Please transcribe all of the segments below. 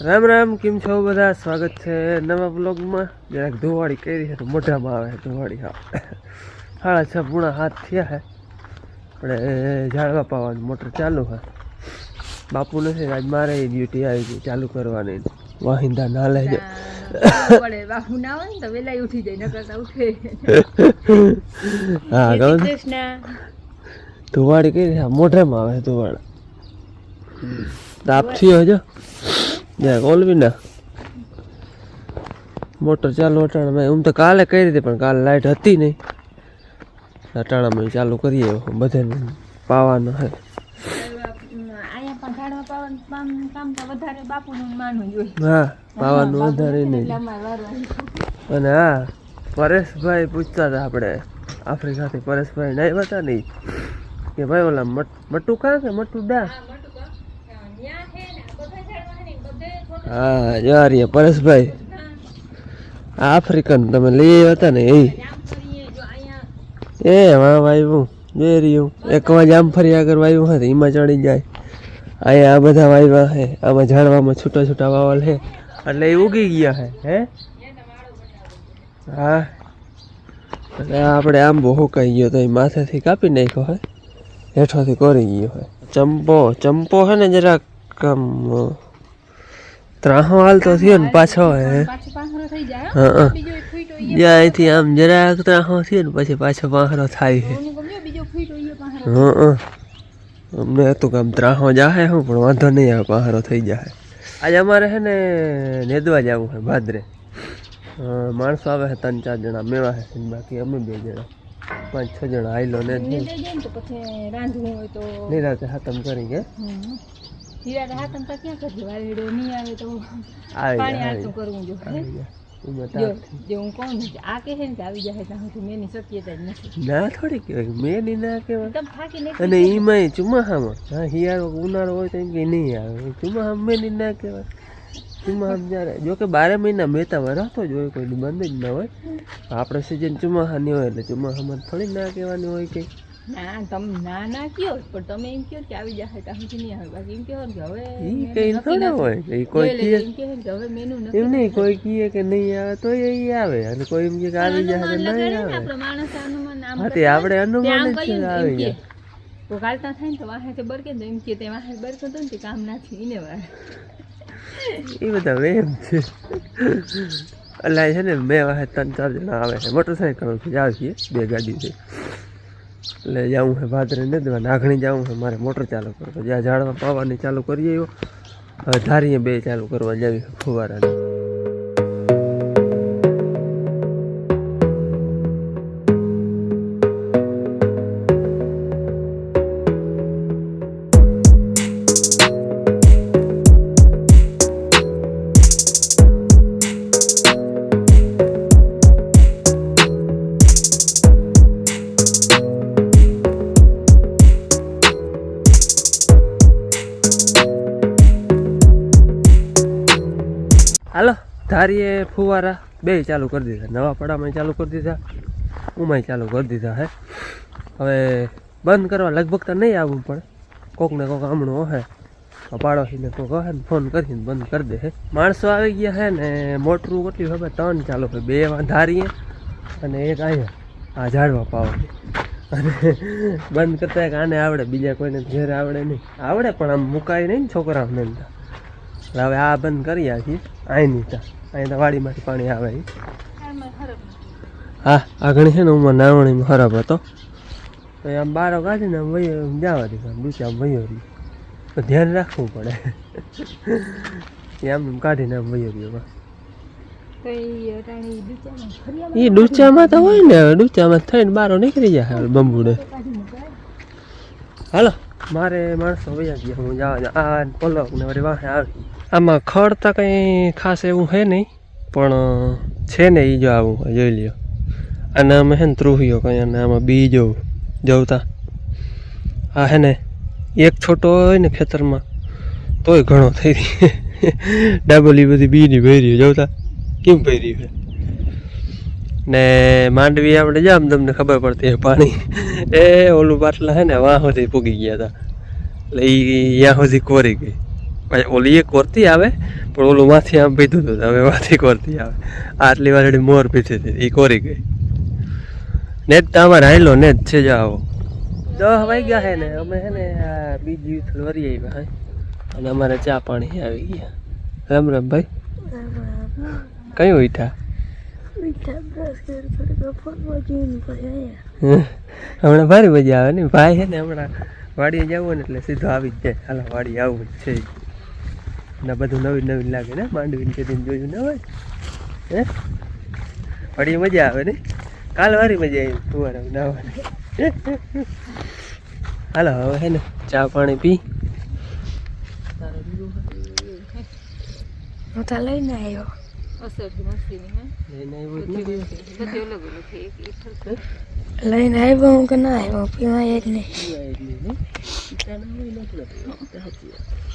રામ રામ, કેમ છો બધા? સ્વાગત છે નવા બ્લોગમાં. જરાક ધોવાડી કરી છે તો મોઢામાં આવે ધોવાડી. હા 6:30 થયા હે. આપણે ઝાડવા પાવાની મોટર ચાલુ હે. બાપુ નથી, આજ મારે ડ્યુટી આવી ગઈ ચાલુ કરવાની. વાહિંદા ના લેજો બાપુ ના હોય ને તો વેલા ઉઠી જાય, નકર તો ઉઠે. હા ધોવાડી કરી છે, મોઢામાં આવે ધોવાડા. તાપ થયો જો ઓલવી ના મોટર ચાલુ અટાણામાં. હું તો કાલે કરી હતી પણ કાલે લાઈટ હતી નહીં. અટાણામાં ચાલુ કરીએ બધે પાવાનું હે. હા પાવાનું વધારે નહીં. અને હા પરેશભાઈ પૂછતા હતા આપણે આફ્રિકાથી. પરેશભાઈ નહીં બતા નહીં કે ભાઈ ઓલા મટુ કાં કે મટુ દા. હા જવારીએ પરેશભાઈ આફ્રિકન તમે લઈ આવ્યા હતા ને એ વાં વાવ્યું જોઈ રહ્યું. એક વાર જામફળી આગળ વાવ્યું હોય તો એમાં ચડી જાય. અહીંયા આ બધા વાવ્યા હે, આમાં ઝાડવામાં છૂટા છૂટા વાવલ હે એટલે એ ઉગી ગયા હે. હા એટલે આપણે આંબો હુકાઈ ગયો તો એ માથેથી કાપી નાખ્યો હે, હેઠોથી કોરી ગયો હે. ચંપો હે ને જરાક ત્રાહો હાલતો થયો ને પાછો હે. અહીંથી આમ જરાક ત્રાહો થયો ને પછી પાછો પાંખરો થાય છે. અમને હતું કે આમ ત્રાહો જાહે હું પણ વાંધો નહીં આવે, પાંખરો થઈ જાય. આજે અમારે છે ને નેદવા જવું છે ભાદરે. માણસો આવે છે 3-4 જણા મેવા છે, બાકી અમે 2 જણા 5-6 જણા આયલો ને નિરાતે હાથમ કરી કે ના થોડી કેવાય મેની ના કેવાય. અને એમાં ચોમાસામાં હિયાળો ઉનાળો હોય તો એમ કે નહીં આવે. ચોમાસામાં મેની ના કહેવાય. ચોમાસામાં જ્યારે જોકે 12 મહિના મેતા વરસતો જ હોય, કોઈ બંધ જ ના હોય. આપણે સિઝન ચોમાસાની હોય એટલે ચોમાસામાં થોડી ના કહેવાની હોય કે ના તમે ના કયો પણ તમે એમ કહો કે આવી જાય ત્યાં સુધી નહીં આવે. બાકી એમ કહો કે હવે ઈ કઈ થોડા હોય કે કોઈ કહે કે હવે મેનુ એમ નહીં, કોઈ કહે કે નહીં આવે તો એ આવે, અને કોઈ એમ કે આવી જાય તો નહીં આવે. હા તે આપણે અનુમાન જ છે આવી જાય. તો ગાલતા થાય ને તો વાહે કે બરકે તો એમ કે તે વાહે બરકો તો ને કામ ના થી એને વાર એ બધા વેમ છે. એટલે છે ને મેં વાહે 3-4 જણા આવે છે મોટરસાઇકલ જાવ છીએ, 2 ગાડી છે. એટલે જવું છે ભાદરે નદવા નાગણી જવું છે મારે મોટર ચાલુ કરો. જ્યાં ઝાડવા પાવાની ચાલુ કરીએ હવે ધારીએ 2 ચાલુ કરવા જાવી ફુવારાની. હાલો ધારીએ ફુવારા 2 ચાલુ કરી દીધા. નવા પડામાં ચાલુ કરી દીધા, ઉમાંય ચાલુ કરી દીધા હે. હવે બંધ કરવા લગભગ તો નહીં આવવું પડે. કોક ને કોક હમણું હે પાડોશીને કોક હે ને ફોન કરીને બંધ કરી દે હે. માણસો આવી ગયા હે ને મોટરું કેટલી ખબર 3 ચાલુ છે. 2 ધારીએ અને 1 અહીંયા આ ઝાડવા પાવાની. અને બંધ કરતા એક આને આવડે, બીજા કોઈને ઘેર આવડે નહીં. આવડે પણ આમ મુકાય નહીં ને છોકરાઓને. હવે આ બંધ કરી છીએ અહીંની અહીં તો વાડીમાંથી પાણી આવે. હા આગળ છે ને હું નાવણીમાં ખરાબ હતો તો આમ બારો કાઢીને આમ વયો જવા દીધા, ડૂચા આમ વયો રહ્યો. તો ધ્યાન રાખવું પડે. આમ કાઢીને આમ વયો રહ્યો. એ ડૂચામાં તો હોય ને, ડૂચામાં થઈને બારો નીકળી જાય બંબુડે. હાલો મારે માણસો વયા ગયા, હું જવા આ પલક ને વળી વાહે આવી. આમાં ખડ તો કંઈ ખાસ એવું છે નહીં પણ છે ને એ જો આવું જોઈ લ્યો. અને અમે છે ને ત્રુહીઓ કંઈ અને આમાં બી જવતા આ હે ને એક છોટો હોય ને ખેતરમાં તોય ઘણો થઈ રહી. ડાબલી બધી બીની ભરી જવતા કેમ ભરી છે ને માંડવી આપણે જામ તમને ખબર પડતી પાણી એ ઓલું બાટલા હે ને વાં સુધી પૂગી ગયા હતા એટલે એ ત્યાં સુધી કોરી ગઈ. ભાઈ ઓલી એક કોરતી આવે પણ ઓલું માથી આમ પીધું હતું હવે માથી કોરતી આવે આટલી વાર મોર પીધી હતી એ કોરી ગઈ નેટ તો અમારે હાલો નેટ છે જાઓ 10 વાગ્યા હે ને અમે હે ને આ બીજી ઉથલ વરી આવ્યા હે અને અમારે ચા પાણી આવી ગયા રામ રામ ભાઈ કયું ઉઠા હમણાં ભારી મજા આવે ને ભાઈ છે ને હમણાં વાડીએ જવું ને એટલે સીધો આવી જ જાય હાલો વાડી આવું જ છે ને બધું નવીન નવીન લાગે ને માંડવીને કેદીને જોયું ના હોય હે વાડીએ મજા આવે ને કાલ વારી મજા આવી ફુવારા નાવાની હાલો હવે હે ને ચા પાણી પી હું તો લઈને આવ્યો લઈને આવ્યો હું કે ના આવ્યો પીવાય જ નહીં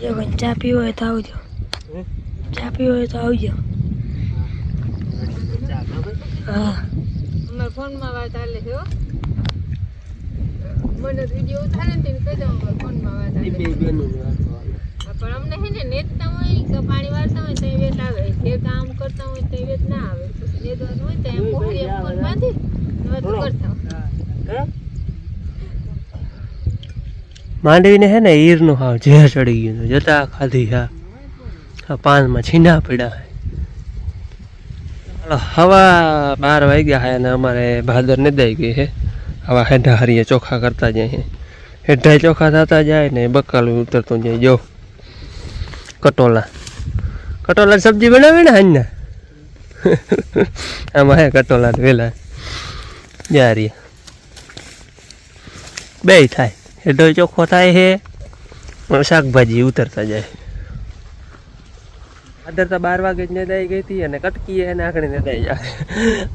જો કોઈ ચા પીવો હોય તો આવજો ચા પીવો હોય તો આવજો હા અમારા ફોનમાં વાત હાલે છે હો મને વિડીયો ઉતારે ને તેને કહી દઉં અમારા ફોનમાં વાત હાલે પણ અમને છે ને નેતતા હોય કે પાણી વાળતા હોય તો વેત આવે જે કામ કરતા હોય તો વેત ના આવે નેદવાનું હોય તો એમ પોખરી ઉપર બાંધી વાત કરતા હોય માંડવીને હે ને ઈરનું હાવ ઝેર ચડી ગયું હતું જતા ખાધી હા પાનમાં છીના પડ્યા હવા 12 વાગ્યા હે અને અમારે ભાદર ને દઈ ગઈ હે હવા હેઢા હરીએ ચોખા કરતા જાય હેઢા ચોખા થતા જાય ને બકાલું ઉતરતું જાય જો કટોલા સબ્જી બનાવી ને હાજના આમાં હે કટોલા વેલા જારી બે થાય હેઢો ચોખ્ખો થાય હે શાકભાજી ઉતરતા જાય આદર 12 વાગે જ નેદાઈ ગઈ હતી અને કટકી એને આખડી નેદાઈ જાય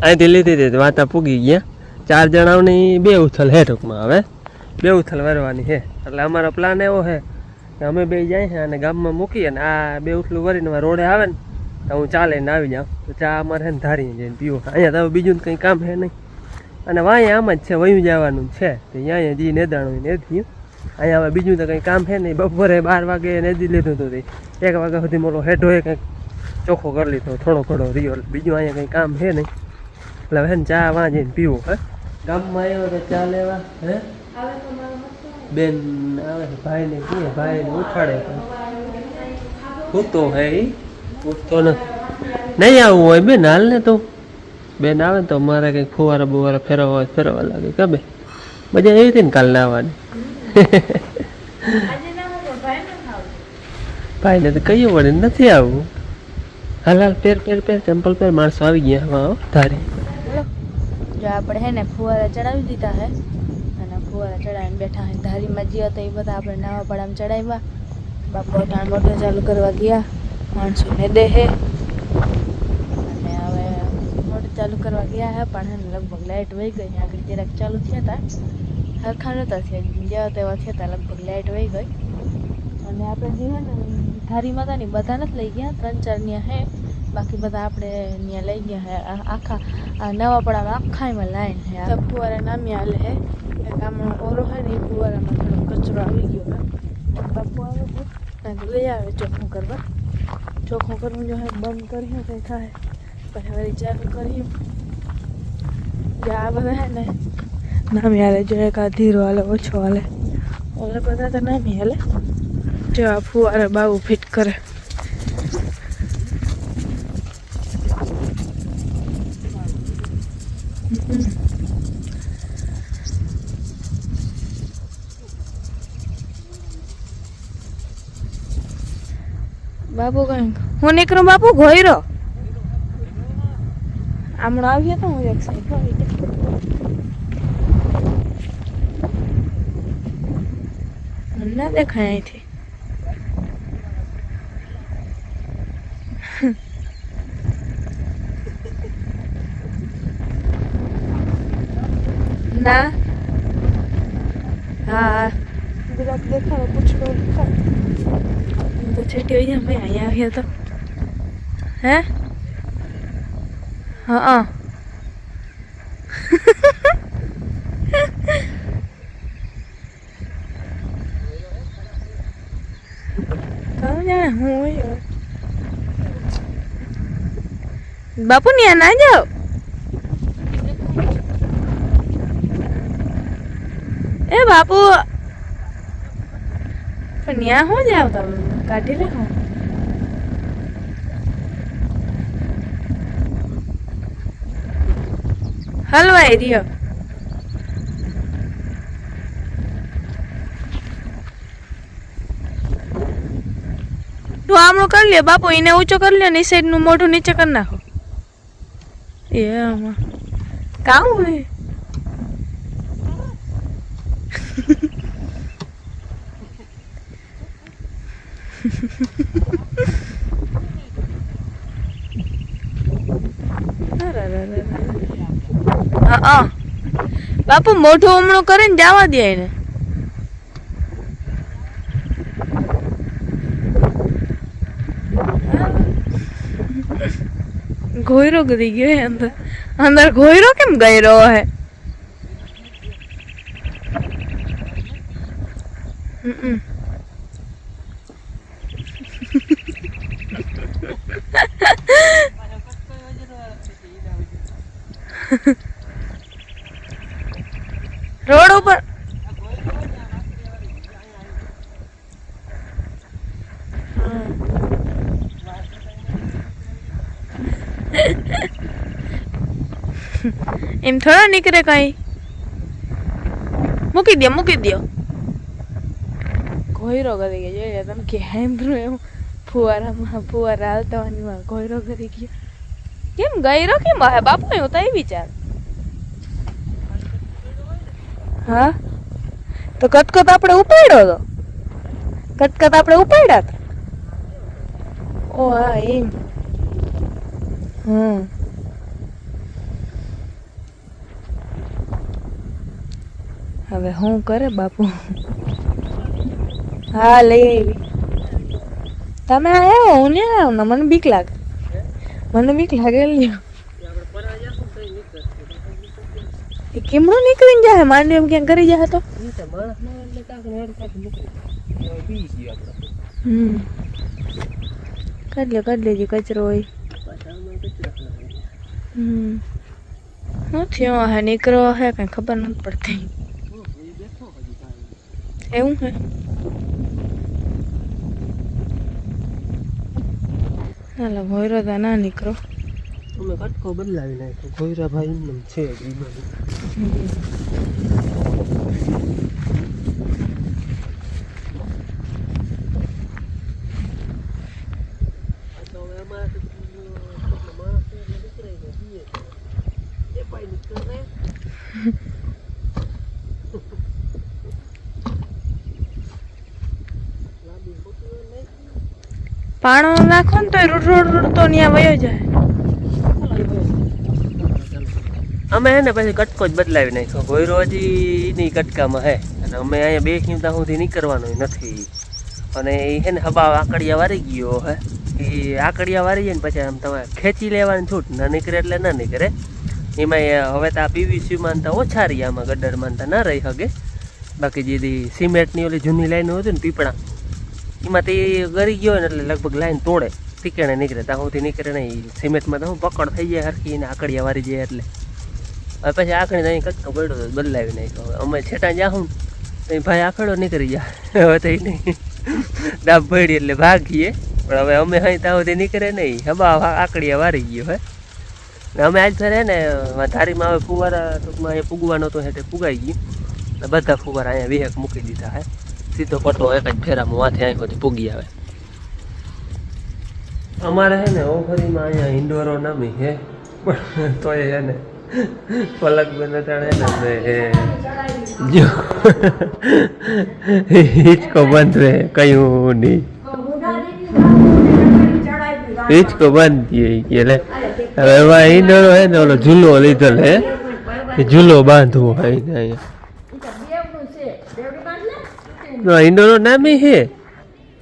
અહીંથી લીધી હતી વાતા પૂગી ગયા 4 જણાની 2 ઉથલ હે ટૂંકમાં હવે 2 ઉથલ વરવાની છે એટલે અમારો પ્લાન એવો છે કે અમે બે જાય છે અને ગામમાં મૂકી અને આ 2 ઉથલું વરીને રોડે આવે ને તો હું ચા લઈને આવી જાઉં તો ચા અમારે છે ને ધારી જઈને પીવો અહીંયા તો બીજું કંઈ કામ છે નહીં અને વાંય આમ જ છે વયું જવાનું છે તો અહીંયા જે નેદાણું નેધ્યું અહીંયા હવે બીજું તો કંઈ કામ છે નહીં બપોરે 12 વાગે નેદી લીધું હતું 1 વાગ્યા સુધી મોટો હેઠો કંઈક ચોખ્ખો કરી લીધો થોડો ઘણો રહ્યો બીજું અહીંયા કંઈ કામ છે નહીં એટલે હે ને ચા વાં જઈને પીવું હે ગામમાં આવ્યો તો ચા લેવા હે બેન આવે છે ભાઈને કહીએ ભાઈને ઉઠાડે ઉઠતો હે ઉઠતો નથી નહીં આવવું હોય બેન હાલ ને તો બેન આવે ને તો મારે કંઈક ફુવારા બુવારા ફેરવવા હોય ફેરવવા લાગે કે બે મજા એવી હતી ને કાલ નાવાની ભાઈને તો કહીએ વળે નથી આવવું હાલ હાલ પેર ચંપલ પેર માણસો આવી ગયા હા ધારી જો આપણે હે ને ફુવારા ચડાવી દીધા હે અને ફુવારા ચડાવીને બેઠા હે ધારીમાં જે હતા એ બધા આપણે નાવા પડામાં ચડાવ્યા બાપુ અટાણ મોટર ચાલુ કરવા ગયા માણસો ને દે હે અને હવે મોટર ચાલુ કરવા ગયા હે પણ હે ને લગભગ લાઇટ વહી ગઈ આગળ જરાક ચાલુ થયા હતા હરખા નહોતા થયા જેવા તેવા થયા હતા લગભગ લાઇટ વહી ગઈ અને આપણે જે હે ને ધારી માતાની બધા નથી લઈ ગયા 3-4 ન્યા હે બાકી બધા આપણે ત્યાં લઈ ગયા હે આખા આ નવાપડામાં આખામાં લાઈન હે આ ફુવારા નામી હાલે હે એક આમાં ઓરો હે ને એ ફુવારામાં થોડો કચરો આવી ગયો હે બાપુ આવે છે લઈ આવે ચોખ્ખું કરવા ચોખ્ખું કરવું જો હે બંધ કરીએ કંઈ થાય પછી હવે ચાલુ કરીએ આ બધા હે ને નામી હાલે જો એક આ ધીરો હાલે ઓછો હાલે ઓલે બધા તો નામી હાલે જો આ ફુવારા બાબુ ફિટ કરે બાપુ કઈ હું નીકળું બાપુ ઘોયરો આમણો આવ્યો તો હું એક સાઈડ ના દેખાય અહીંથી ના હા જરાક દેખાડો પૂછડો દેખાડો તો છેટી હોય જાય ભાઈ અહીંયા આવ્યા તો હે હા જાણે હું હોય બાપુ ન્યા ના જાઓ એ બાપુ પણ ન્યા હું જાવ તમે કાઢી લે હું હલવાઈ રહ્યો તું આમણું કરી લે બાપુ એને ઊંચો કરી લે ને એ સાઈડ નું મોઢું નીચે કરી નાખો એ આમાં કામ હોય બાપુ મોઢું હમણું કરીને જવા દે એને ઘોયરો ગરી ગયો અંદર અંદર ઘોયરો કેમ ગયરો હે રોડ ઉપર એમ થોડા નીકળે કઈ મૂકી દો ઘોયરો કરી ગયો જોઈએ તમે કે હેન્દ્રો એમ ફુવારા હાલતાવાની માં ઘોયરો કરી ગયો કેમ ગયરો કેમ હે બાપુ હું તો એ વિચાર હા તો કટકટ આપણે ઉપાડ્યો તો કટકટ આપણે ઉપાડ્યા હતા ઓ હા એમ હવે હું કરે બાપુ હા લઈ આવી તમે આવ્યો હું ને આવ્યો ને મને બીક લાગે લ્યો એ કેમનું નીકળીને જાય માંડી એમ ક્યાં કરી જાય તો કાઢ લેજો કચરો હોય શું થયો હે નીકળો હે કઈ ખબર નથી પડતી એવું હે હાલો ઘોયરો તો ના નીકળો અમે કટકો બદલાવી નાખ્યો ઘોયરા ભાઈ એમ છે પાણો નાખો ને તો રૂડ તો ત્યાં વયો જાય અમે હે ને પછી કટકો જ બદલાવી નાખ્યો ઘોયરો હજી ની કટકામાં હે અને અમે અહીંયા બે કિંમતા સુધી નીકળવાનું નથી અને એ હે ને હબા આકડિયા વારી ગયો હે એ આકડિયા વારી જાય ને પછી આમ તમે ખેંચી લેવાની છૂટ ન નીકળે એટલે ન નીકળે એમાં હવે તો આ પીવીસીમાં તો ઓછા રહી આમાં ગડરમાં તો ના રહી શકે બાકી જે સિમેન્ટની ઓલી જૂની લાઈન હતી ને પીપળા એમાં તે ગરી ગયો ને એટલે લગભગ લાઈન તોડે ટીકેણે નીકળે ત્યાં સુધી નીકળે નહીં સિમેન્ટમાં તો હું પકડ થઈ જાય હરખી એને આકડિયા વારી જાય એટલે હવે પછી આખડી અહીં કટકો પડ્યો બદલાવી નાખ્યો હવે અમે છેટા જાઉં તો ભાઈ આખડો નીકળી જાય હવે તો એ નહીં ડાબ પડી એટલે ભાગીએ પણ હવે અમે અહીં ત્યાં સુધી નીકળે નહીં હબા આકડિયા વારી ગયો હે ને અમે આજ ફેર હે ને ધારીમાં હવે ફુવારા ટૂંકમાં અહીંયા પૂગવાનો તો હે તે પુગાઈ ગયું બધા ફુવારા અહીંયા વિહેક મૂકી દીધા હે સીધો પટો એક જ ફેરામાં માથે આંખોથી પૂગી આવે અમારે હે ને ઓફરીમાં અહીંયા ઇન્ડોરો નામી હે પણ તો હે ને પલક બનતાણે ને જો હિચકો બંધ રહે કયું નહીં હિચકો બંધ થયો એટલે હવે એમાં ઇન્ડોરો હે ને ઓલો ઝૂલો લીધેલ હે એ ઝૂલો બાંધવો હોય અહીંયા ઇન્ડોરો નામી હે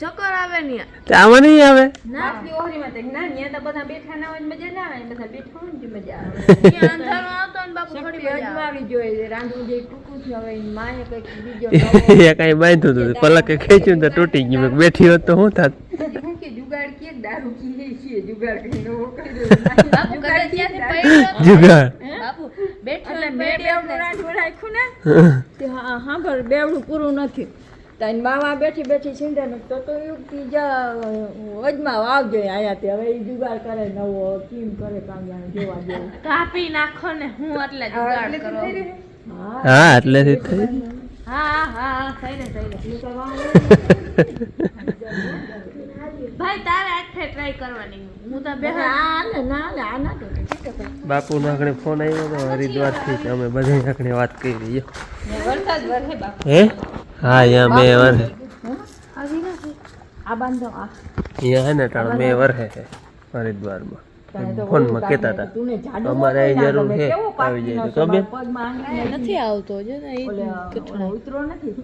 ચક્કર આવે ને આમાં નહીં આવે નાખી ઓહરીમાં તો ના ન્યા તો બધા બેઠા ના હોય મજા ના આવે બધા બેઠા હોય ને મજા આવે ત્યાં અંધારો આવતો ને બાપુ થોડી મજા આવે અજમાવી જોઈએ રાંધવું જે ટૂંકું છે હવે માએ કંઈક બીજો એ કઈ બાંધ્યું હતું પલકે ખેંચ્યું તો તૂટી ગયું બેઠી હોત તો શું થાત હું કે જુગાડ કે દારૂ કી છે જુગાડ કરીને નવો કર્યો બાપુ કદાચ ત્યાંથી પડ્યો જુગાડ બાપુ બેઠો એટલે ને મેં બેવડું રાંધવું રાખ્યું ને તે હા ભર બેવડું પૂરું નથી તારી માવા બેઠી બેઠી છીંડે ને તો એવું કી વજમાં વાવજો આયા તે હવે એ જુગાડ કરે નવો કેમ કરે કાંગા જોવા જેવું કાપી નાખો ને હું એટલે જુગાડ કરો હા એટલેથી જ થઈ હા હા થઈ ને ભાઈ તારે આખે ટ્રાય કરવાની હું તો બે બાપુનો આંકડે ફોન આવ્યો તો હરિદ્વારથી જ અમે બધા આંકડે વાત કરી રહી વરસાદ વરસે બાપુ હે હા અહીંયા મેં વરસે આ બાંધો આ અહીંયા હે ને ટાણ મેં વરસે છે હરિદ્વારમાં ફોનમાં કહેતા હતા તું ને જાડો અમારે અહીં જરૂર છે આવી જાય તો બેન નથી આવતો જો ને ઉતરો નથી